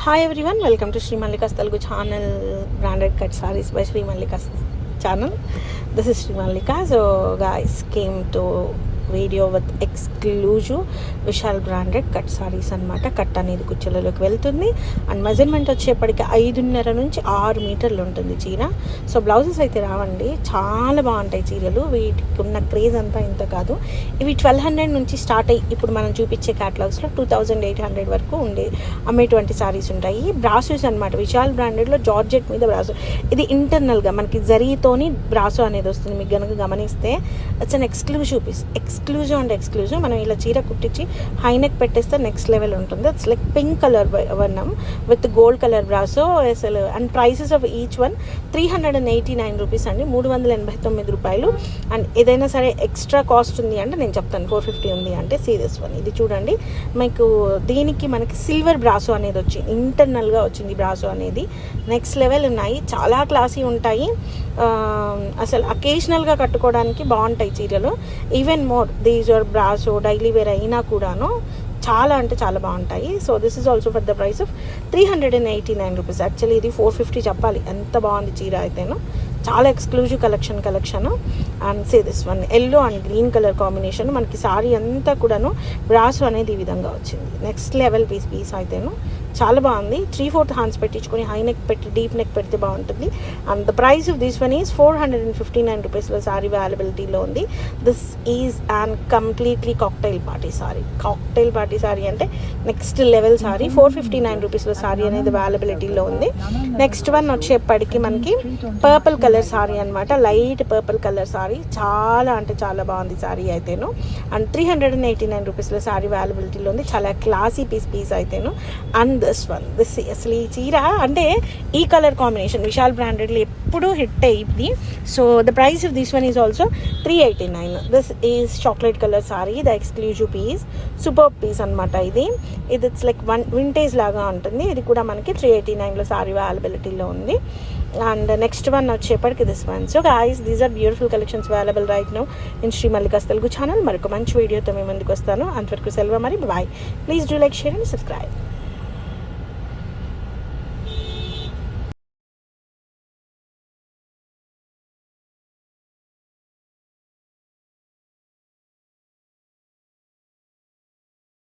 Hi everyone, welcome to Sri Mallika's Telugu channel, branded cut sarees by Sri Mallika's channel. This is Sri Mallika. So guys, came to video with exclusive Vishal branded cut saris అనమాట. Cut అనేది కుచ్చెలలోకి వెళ్తుంది and measurement వచ్చేప్పటికి 5.5 నుంచి 6 మీటర్లు ఉంటుంది చీర. So blouses అయితే రావండి, చాలా బాగుంటాయి చీరలు. వీటికి ఉన్న క్రేజ్ అంతా ఇంత కాదు. ఇవి 1200 నుంచి స్టార్ట్ అయ్యి ఇప్పుడు మనం చూపించే క్యాటలాగ్స్లో 2800 వరకు ఉండే అమ్మేటువంటి సారీస్ ఉంటాయి. బ్రాసోస్ అనమాట, విశాల్ బ్రాండెడ్లో జార్జెట్ మీద బ్రాసో. ఇది ఇంటర్నల్గా మనకి జరీతోని బ్రాసో అనేది వస్తుంది. మీకు కనుక గమనిస్తే it's an exclusive piece. Exclusive and exclusive. మనం ఇలా చీర కుట్టించి హైనెక్ పెట్టేస్తే నెక్స్ట్ లెవెల్ ఉంటుంది. ఇట్స్ లైక్ పింక్ కలర్ వర్ణం విత్ గోల్డ్ కలర్ బ్రాసో అసలు. And prices of each one 389 rupees అండి, 389 రూపాయలు. అండ్ ఏదైనా సరే ఎక్స్ట్రా కాస్ట్ ఉంది అంటే నేను చెప్తాను, 450 ఉంది అంటే సీరియస్ వన్. ఇది చూడండి, మీకు దీనికి మనకి సిల్వర్ బ్రాసో అనేది వచ్చింది, ఇంటర్నల్గా వచ్చింది బ్రాసో అనేది. నెక్స్ట్ లెవెల్ ఉన్నాయి, చాలా క్లాసీ ఉంటాయి. అసలు అకేషనల్గా కట్టుకోవడానికి బాగుంటాయి చీరలు. ఈవెన్ మోర్ దీస్ ఆర్ బ్రాసో డైలీ వేర్ అయినా కూడాను చాలా అంటే చాలా బాగుంటాయి. So this is also for the price of 389 rupees. Actually ఇది 450 చెప్పాలి, ఎంత బాగుంది చీర అయితేను. చాలా exclusive collection. And say this one yellow and green colour combination. మనకి సారీ అంతా కూడాను బ్రాసో అనేది ఈ విధంగా వచ్చింది. నెక్స్ట్ లెవెల్ పీస్ అయితేను చాలా బాగుంది. 3/4 హ్యాండ్స్ పెట్టించుకొని హై నెక్ పెట్టి డీప్ నెక్ పెడితే బాగుంటుంది. And the price of this one is 459 రూపీస్లో సారీ అవైలబిలిటీలో ఉంది. This is and completely cocktail party sorry. Cocktail party sorry అంటే నెక్స్ట్ లెవెల్ సారీ. 459 రూపీస్లో సారీ అనేది అవైలబిలిటీలో ఉంది. నెక్స్ట్ వన్ వచ్చేప్పటికి మనకి పర్పుల్ కలర్ సారీ అనమాట, లైట్ పర్పుల్ కలర్ సారీ. చాలా అంటే చాలా బాగుంది సారీ అయితేను. అండ్ 389 రూపీస్లో సారీ అవైలబిలిటీలో ఉంది. చాలా క్లాసీ పీస్ అయితేను. అండ్ దిస్ అసలు ఈ చీర అంటే ఈ కలర్ కాంబినేషన్ విశాల్ బ్రాండెడ్లో ఎప్పుడు హిట్ అయ్యింది. So the price of this one is also 389. This is chocolate colour sari, the exclusive piece, super piece అనమాట. ఇది ఇట్స్ లైక్ వింటేజ్ లాగా ఉంటుంది. ఇది కూడా మనకి 389లో సారీ అవైలబిలిటీలో ఉంది. అండ్ నెక్స్ట్ వన్ వచ్చేప్పటికి this one. So guys, these are beautiful collections available right now in Shri Mallika's Telugu channel. మరొక మంచి వీడియోతో మేము ముందుకు వస్తాను. అంతవరకు సెలవు, మరి bye. Please do like, share and subscribe.